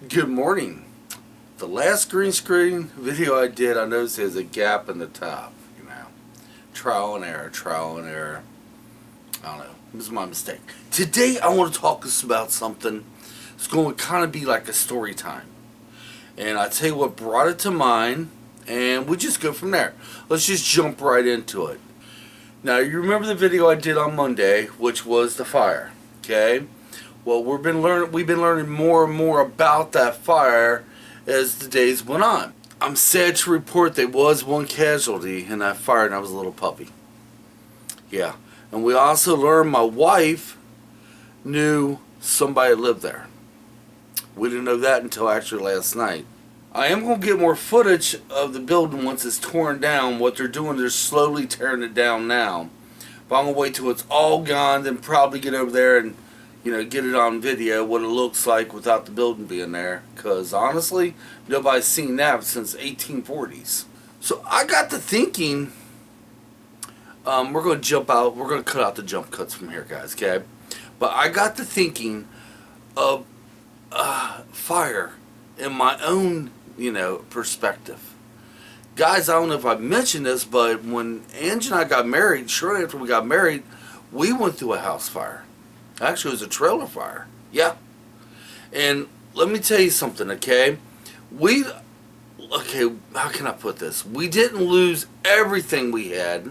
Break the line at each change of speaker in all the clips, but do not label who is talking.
Good morning. The last green screen video I did, I noticed there's a gap in the top. Trial and error, trial and error. I don't know. It was my mistake. Today I want to talk about something that's going to kind of be like a story time. And I tell you what brought it to mind, and we just go from there. Let's just jump right into it. Now, you remember the video I did on Monday, which was the fire, okay? Well, we've been learning more and more about that fire as the days went on. I'm sad to report there was one casualty in that fire, and that was a little puppy. Yeah, and we also learned my wife knew somebody lived there. We didn't know that until actually last night. I am going to get more footage of the building once it's torn down. What they're doing, they're slowly tearing it down now. But I'm going to wait till it's all gone, then probably get over there and get it on video, what it looks like without the building being there. Because honestly, nobody's seen that since 1840s. So I got to thinking, we're going to jump out, we're going to cut out the jump cuts from here, guys, okay? But I got to thinking of fire in my own, perspective. Guys, I don't know if I mentioned this, but when Angie and I got married, shortly after we got married, we went through a house fire. Actually, it was a trailer fire. Yeah. And let me tell you something, okay? How can I put this? We didn't lose everything we had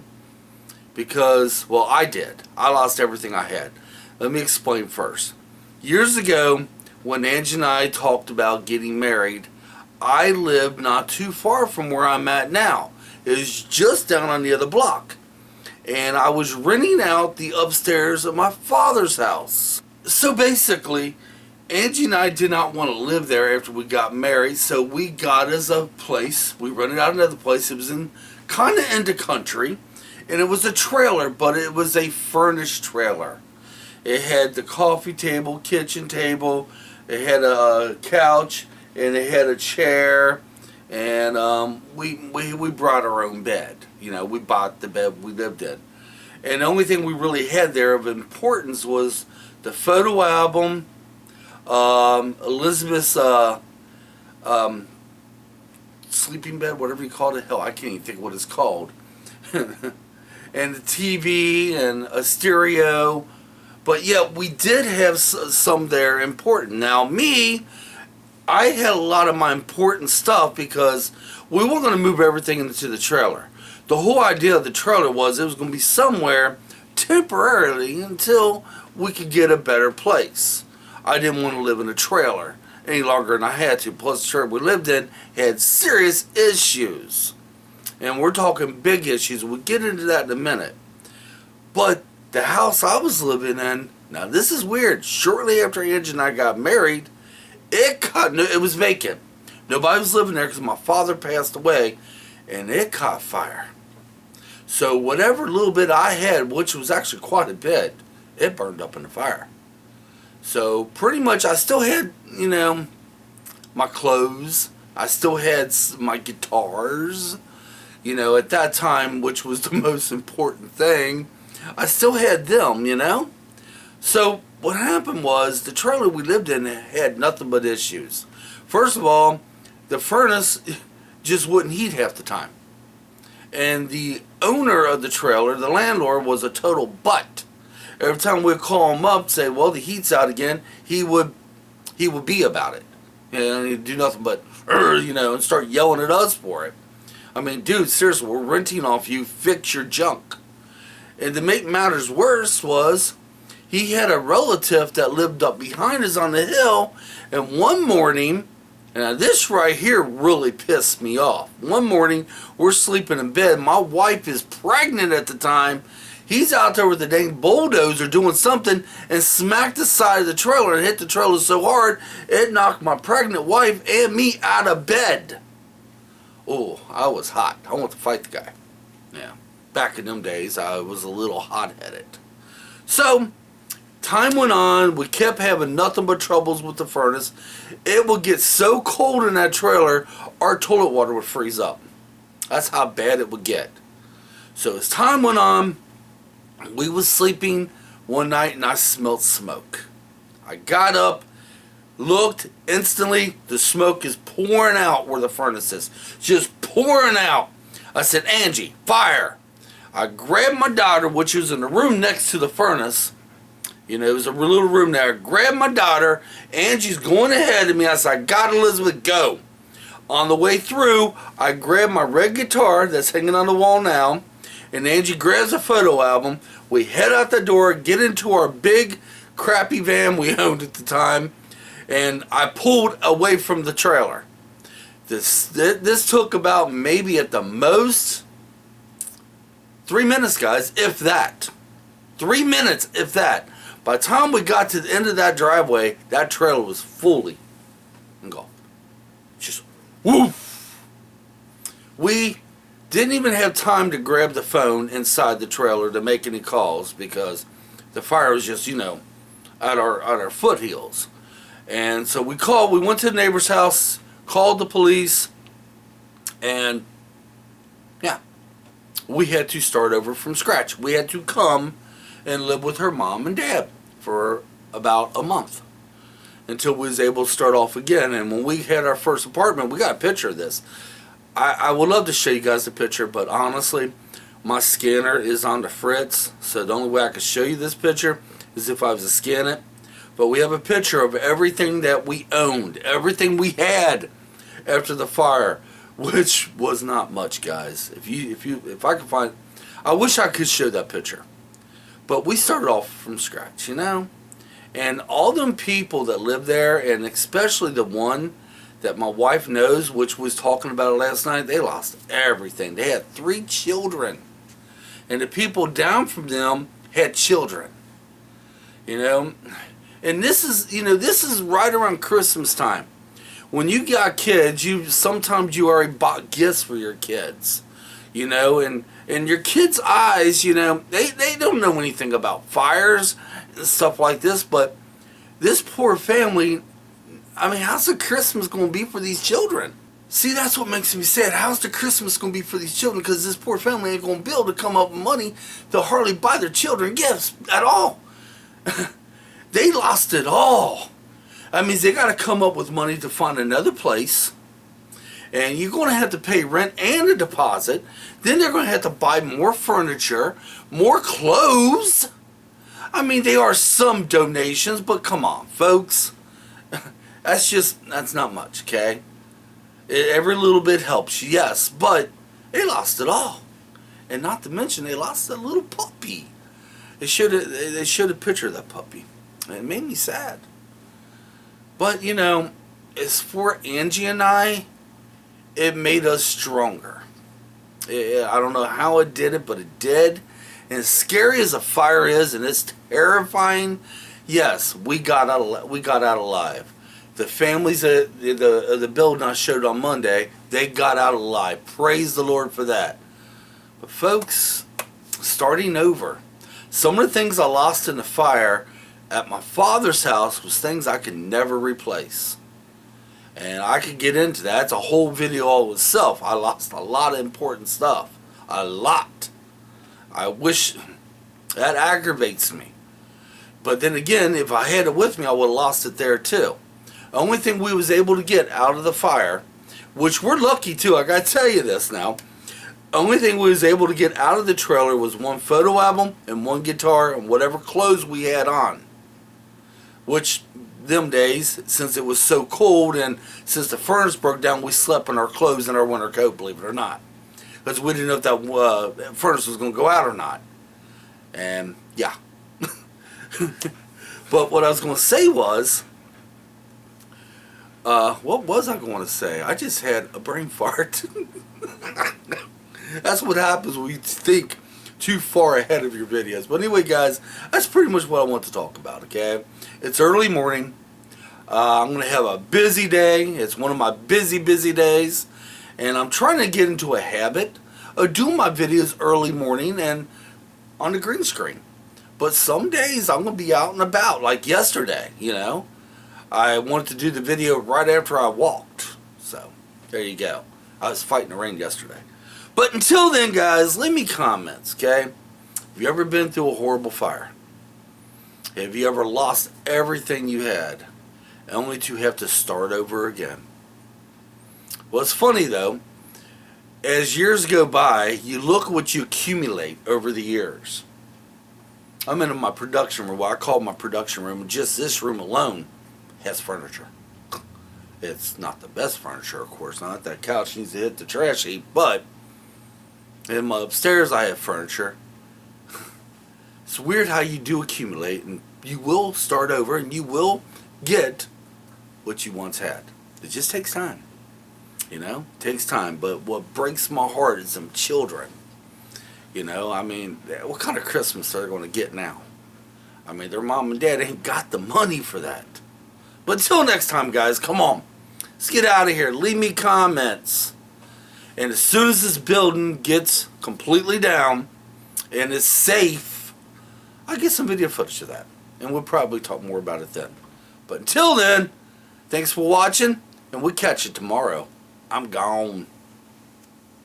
because, well, I did. I lost everything I had. Let me explain first. Years ago, when Angie and I talked about getting married, I lived not too far from where I'm at now. It was just down on the other block. And I was renting out the upstairs of my father's house. So basically, Angie and I did not want to live there after we got married, so we got us a place. We rented out another place. It was kind of in the country, and it was a trailer, but it was a furnished trailer. It had the coffee table, kitchen table, it had a couch, and it had a chair, and we brought our own bed. We bought the bed we lived in. And the only thing we really had there of importance was the photo album, Elizabeth's sleeping bed, whatever you call it. Hell, I can't even think what it's called. And the TV and a stereo. But yeah, we did have some there important. Now, I had a lot of my important stuff because we were going to move everything into the trailer. The whole idea of the trailer was it was going to be somewhere temporarily until we could get a better place. I didn't want to live in a trailer any longer than I had to. Plus, the trailer we lived in had serious issues. And we're talking big issues. We'll get into that in a minute. But the house I was living in, now this is weird. Shortly after Angie and I got married, it was vacant. Nobody was living there because my father passed away, and it caught fire. So whatever little bit I had, which was actually quite a bit, it burned up in the fire. So pretty much I still had, my clothes. I still had my guitars, at that time, which was the most important thing. I still had them, So what happened was the trailer we lived in had nothing but issues. First of all, the furnace just wouldn't heat half the time. And the owner of the trailer, the landlord, was a total butt. Every time we'd call him up, say, well, the heat's out again, he would be about it. And he'd do nothing but, and start yelling at us for it. I mean, dude, seriously, we're renting off you, fix your junk. And to make matters worse was, he had a relative that lived up behind us on the hill, and one morning, and this right here really pissed me off. One morning, we're sleeping in bed. My wife is pregnant at the time. He's out there with the dang bulldozer doing something and smacked the side of the trailer and hit the trailer so hard, it knocked my pregnant wife and me out of bed. Oh, I was hot. I wanted to fight the guy. Yeah. Back in them days, I was a little hot-headed. So, time went on. We kept having nothing but troubles with the furnace. It would get so cold in that trailer, our toilet water would freeze up. That's how bad it would get. So as time went on, we was sleeping one night and I smelled smoke. I got up, Looked instantly, the smoke is pouring out where the furnace is. Just pouring out. I said, Angie, fire. I grabbed my daughter, which was in the room next to the furnace. You know, it was a little room there. I grabbed my daughter. Angie's going ahead of me. I said, I got Elizabeth, go. On the way through, I grabbed my red guitar that's hanging on the wall now. And Angie grabs a photo album. We head out the door, get into our big, crappy van we owned at the time. And I pulled away from the trailer. This took about maybe at the most 3 minutes, guys, if that. 3 minutes, if that. By the time we got to the end of that driveway, that trailer was fully engulfed. Just woof. We didn't even have time to grab the phone inside the trailer to make any calls because the fire was just, you know, at our foothills. And so we went to the neighbor's house, called the police, and yeah, we had to start over from scratch. We had to come and live with her mom and dad for about a month until we was able to start off again. And when we had our first apartment, we got a picture of this. I would love to show you guys the picture, but honestly, my scanner is on the fritz, so the only way I could show you this picture is if I was to scan it. But we have a picture of everything that we owned, everything we had after the fire, which was not much, guys. If I could find, I wish I could show that picture. But we started off from scratch, you know. And all them people that live there, and especially the one that my wife knows, which was talking about it last night, they lost everything. They had 3 children. And the people down from them had children. You know. And this is right around Christmas time. When you got kids, sometimes you already bought gifts for your kids. You know, and your kids' eyes, you know, they don't know anything about fires and stuff like this, but this poor family, I mean, how's the Christmas going to be for these children? See, that's what makes me sad. How's the Christmas going to be for these children? Because this poor family ain't going to be able to come up with money to hardly buy their children gifts at all. They lost it all. That means they got to come up with money to find another place. And you're going to have to pay rent and a deposit. Then they're going to have to buy more furniture, more clothes. I mean, there are some donations, but come on, folks. That's not much, okay? Every little bit helps, yes, but they lost it all. And not to mention, they lost that little puppy. They should have pictured that puppy. It made me sad. But, you know, as for Angie and I, it made us stronger. I don't know how it did it, but it did. And as scary as a fire is, and it's terrifying, yes, we got out alive. The families of the building I showed on Monday, they got out alive. Praise the Lord for that. But folks, starting over, some of the things I lost in the fire at my father's house was things I could never replace. And I could get into that. It's a whole video all itself. I lost a lot of important stuff. A lot. I wish that aggravates me. But then again, if I had it with me, I would have lost it there too. The only thing we was able to get out of the fire, which we're lucky too, I gotta tell you this now. Only thing we was able to get out of the trailer was one photo album and one guitar and whatever clothes we had on. Which, them days, since it was so cold and since the furnace broke down, we slept in our clothes and our winter coat, believe it or not. Because we didn't know if that furnace was going to go out or not. And, yeah. But what I was going to say was, what was I going to say? I just had a brain fart. That's what happens when you think too far ahead of your videos. But anyway, guys, that's pretty much what I want to talk about, okay? It's early morning. I'm going to have a busy day. It's one of my busy days. And I'm trying to get into a habit of doing my videos early morning and on the green screen. But some days I'm going to be out and about, like yesterday, you know. I wanted to do the video right after I walked. So, there you go. I was fighting the rain yesterday. But until then, guys, leave me comments, okay? Have you ever been through a horrible fire? Have you ever lost everything you had? only to have to start over again. Well, it's funny though, as years go by, you look what you accumulate over the years. I'm in my production room, what I call my production room, and just this room alone has furniture. It's not the best furniture, of course not. That couch needs to hit the trash heap, but in my upstairs I have furniture. It's weird how you do accumulate, and you will start over, and you will get what you once had. It just takes time. You know, it takes time. But what breaks my heart is some children. You know, I mean, what kind of Christmas are they going to get now? I mean, their mom and dad ain't got the money for that. But until next time, guys, come on. Let's get out of here. Leave me comments. And as soon as this building gets completely down and is safe, I'll get some video footage of that. And we'll probably talk more about it then. But until then, thanks for watching, and we'll catch you tomorrow. I'm gone.